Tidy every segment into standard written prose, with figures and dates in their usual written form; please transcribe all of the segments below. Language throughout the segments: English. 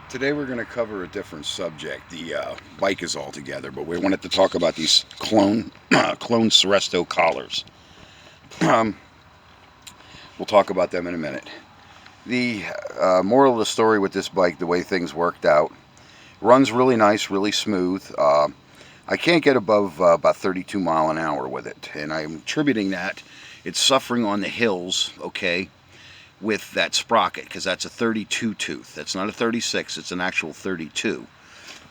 Today we're going to cover a different subject. The bike is all together, but we wanted to talk about these clone Seresto collars. Um, we'll talk about them in a minute. The moral of the story with this bike, the way things worked out, runs really nice, really smooth. I can't get above about 32 mile an hour with it, and I'm attributing that it's suffering on the hills, okay, with that sprocket, because that's a 32 tooth. That's not a 36, it's an actual 32.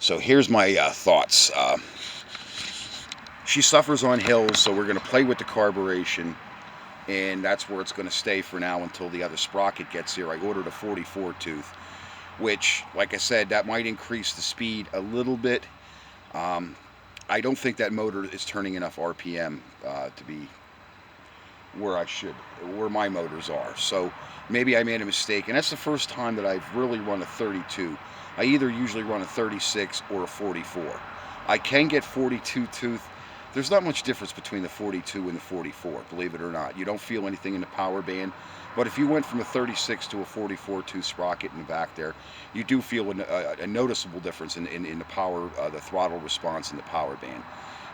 So here's my thoughts. She suffers on hills, so we're going to play with the carburation, and that's where it's going to stay for now until the other sprocket gets here. I ordered a 44 tooth, which, like I said, that might increase the speed a little bit. I don't think that motor is turning enough RPM to be where my motors are. So maybe I made a mistake, and that's the first time that I've really run a 32. I either usually run a 36 or a 44. I can get 42 tooth. There's not much difference between the 42 and the 44, believe it or not. You don't feel anything in the power band, but if you went from a 36 to a 44 tooth sprocket in the back there, you do feel a noticeable difference in the power, the throttle response in the power band.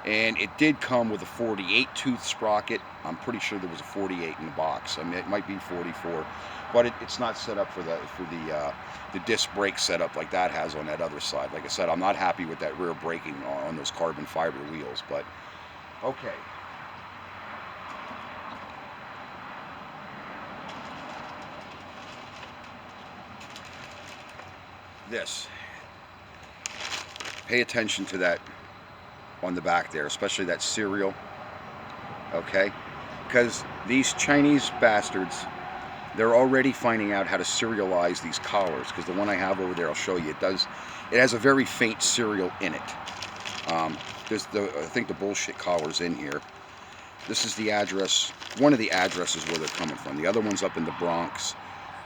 And it did come with a 48 tooth sprocket. I'm pretty sure there was a 48 in the box. I mean, it might be 44, but it's not set up for the disc brake setup like that has on that other side. Like I said, I'm not happy with that rear braking on those carbon fiber wheels, but okay. This. Pay attention to that on the back there, especially that serial, okay? Because these Chinese bastards, they're already finding out how to serialize these collars, because the one I have over there, I'll show you, it has a very faint serial in it. I think the bullshit collar's in here. This is the address, one of the addresses where they're coming from. The other one's up in the Bronx,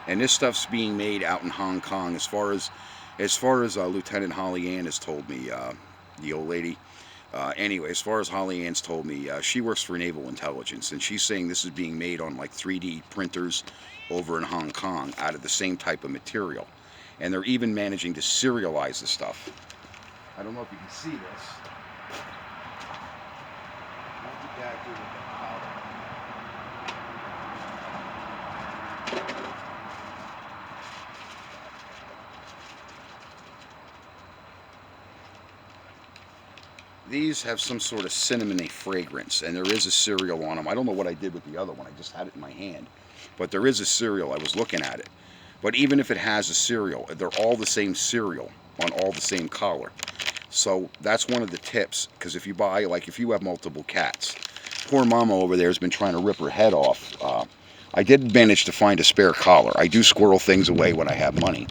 and this stuff's being made out in Hong Kong. As far as Lieutenant Holly Ann has told me, the old lady. Anyway, as far as Holly Ann's told me, she works for Naval Intelligence, and she's saying this is being made on like 3D printers over in Hong Kong out of the same type of material. And they're even managing to serialize the stuff. I don't know if you can see this. What did that do with the powder? These have some sort of cinnamony fragrance, and there is a serial on them. I don't know what I did with the other one. I just had it in my hand. But there is a serial. I was looking at it. But even if it has a serial, they're all the same serial on all the same collar. So that's one of the tips, because if you buy, like if you have multiple cats, poor mama over there has been trying to rip her head off. I did manage to find a spare collar. I do squirrel things away when I have money.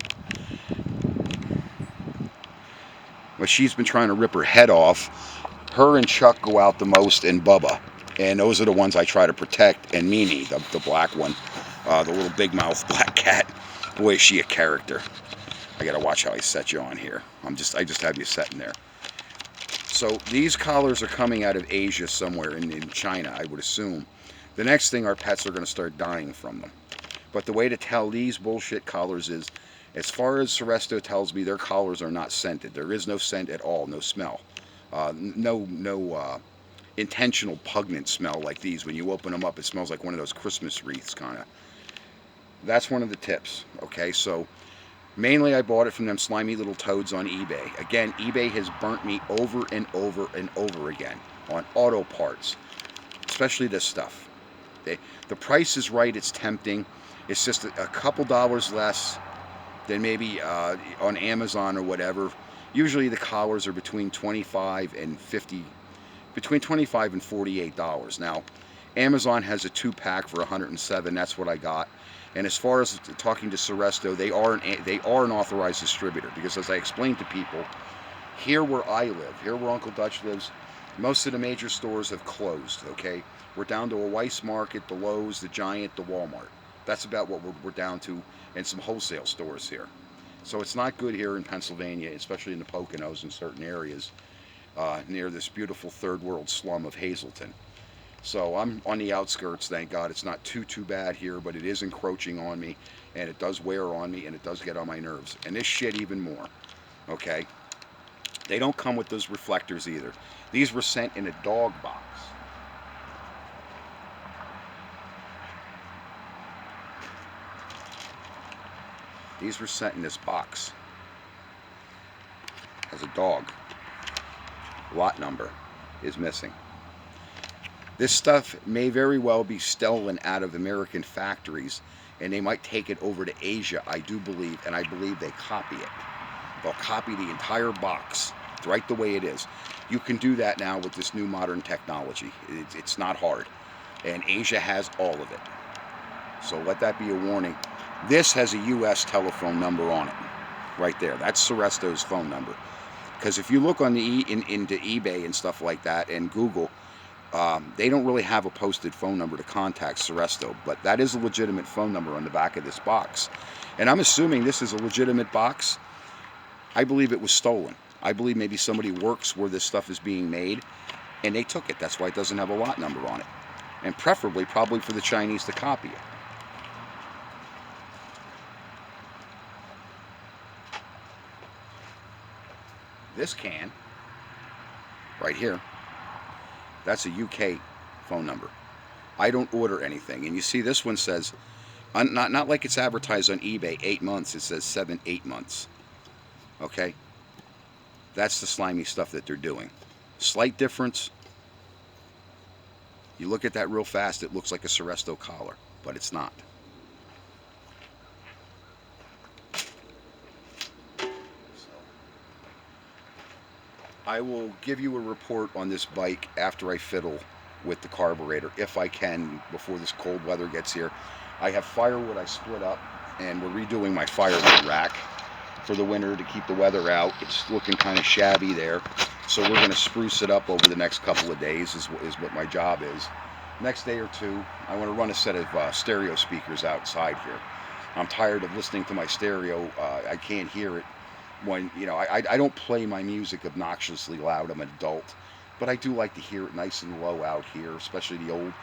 But she's been trying to rip her head off. Her and Chuck go out the most, and Bubba. And those are the ones I try to protect. And Mimi, the black one, the little big mouth black cat. Boy, is she a character. I gotta watch how I set you on here. I just have you setting there. So these collars are coming out of Asia somewhere in China, I would assume. The next thing, our pets are gonna start dying from them. But the way to tell these bullshit collars is, as far as Seresto tells me, their collars are not scented. There is no scent at all, no smell. No intentional pungent smell like these. When you open them up, it smells like one of those Christmas wreaths, kind of. That's one of the tips, okay? So mainly I bought it from them slimy little toads on eBay. Again, eBay has burnt me over and over and over again on auto parts, especially this stuff. The price is right, it's tempting. It's just a couple dollars less than maybe on Amazon or whatever. Usually the collars are between $25 and $50, between $25 and $48. Now, Amazon has a 2-pack for $107. That's what I got. And as far as talking to Seresto, they are an authorized distributor, because as I explained to people, here where I live, here where Uncle Dutch lives, most of the major stores have closed, okay? We're down to a Weis Market, the Lowe's, the Giant, the Walmart. That's about what we're down to, and some wholesale stores here. So it's not good here in Pennsylvania, especially in the Poconos in certain areas, near this beautiful third world slum of Hazleton. So I'm on the outskirts, thank God. It's not too bad here, but it is encroaching on me, and it does wear on me, and it does get on my nerves. And this shit even more, okay? They don't come with those reflectors either. These were sent in a dog box. These were sent in this box as a dog. Lot number is missing. This stuff may very well be stolen out of American factories, and they might take it over to Asia, I do believe, and I believe they copy it. They'll copy the entire box right the way it is. You can do that now with this new modern technology. It's not hard. And Asia has all of it. So let that be a warning. This has a U.S. telephone number on it. Right there. That's Seresto's phone number. Because if you look on the into eBay and stuff like that and Google, they don't really have a posted phone number to contact Seresto, but that is a legitimate phone number on the back of this box. And I'm assuming this is a legitimate box. I believe it was stolen. I believe maybe somebody works where this stuff is being made, and they took it. That's why it doesn't have a lot number on it. And preferably, probably for the Chinese to copy it. This can, right here, that's a UK phone number. I don't order anything. And you see this one says, not like it's advertised on eBay, 8 months. It says 7-8 months. Okay? That's the slimy stuff that they're doing. Slight difference. You look at that real fast, it looks like a Seresto collar, but it's not. I will give you a report on this bike after I fiddle with the carburetor, if I can, before this cold weather gets here. I have firewood I split up, and we're redoing my firewood rack for the winter to keep the weather out. It's looking kind of shabby there, so we're going to spruce it up over the next couple of days is what my job is. Next day or two, I want to run a set of stereo speakers outside here. I'm tired of listening to my stereo. I can't hear it. When, you know, I don't play my music obnoxiously loud. I'm an adult, but I do like to hear it nice and low out here, especially the old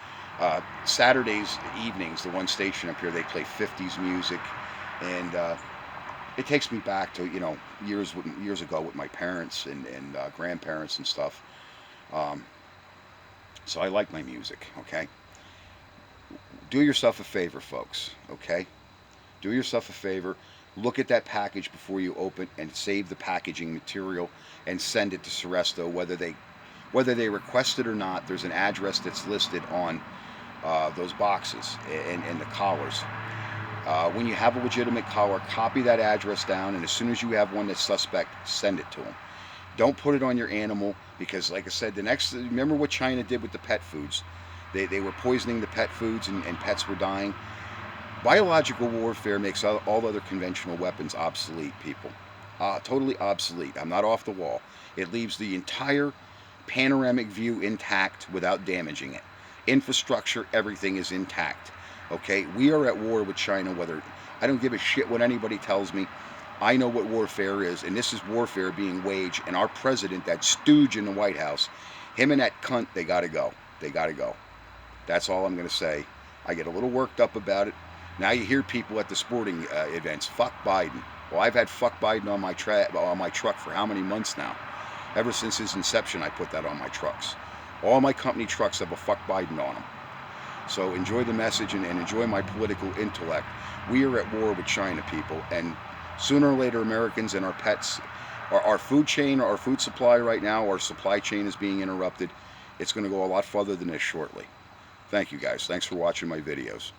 Saturdays evenings. The one station up here, they play 50s music, and it takes me back to, you know, years ago with my parents and grandparents and stuff. So I like my music. Okay, do yourself a favor, folks. Okay, do yourself a favor. Look at that package before you open and save the packaging material and send it to Seresto, whether they request it or not. There's an address that's listed on those boxes and the collars. When you have a legitimate collar, copy that address down, and as soon as you have one that's suspect, send it to them. Don't put it on your animal, because like I said, remember what China did with the pet foods? They were poisoning the pet foods and pets were dying. Biological warfare makes all other conventional weapons obsolete, people. Totally obsolete. I'm not off the wall. It leaves the entire panoramic view intact without damaging it. Infrastructure, everything is intact. Okay? We are at war with China, I don't give a shit what anybody tells me. I know what warfare is, and this is warfare being waged, and our president, that stooge in the White House, him and that cunt, they gotta go. They gotta go. That's all I'm gonna say. I get a little worked up about it. Now you hear people at the sporting events, fuck Biden. Well, I've had fuck Biden on my truck for how many months now? Ever since his inception, I put that on my trucks. All my company trucks have a fuck Biden on them. So enjoy the message and enjoy my political intellect. We are at war with China, people, and sooner or later, Americans and our pets, our food chain, our food supply right now, our supply chain is being interrupted. It's going to go a lot further than this shortly. Thank you, guys. Thanks for watching my videos.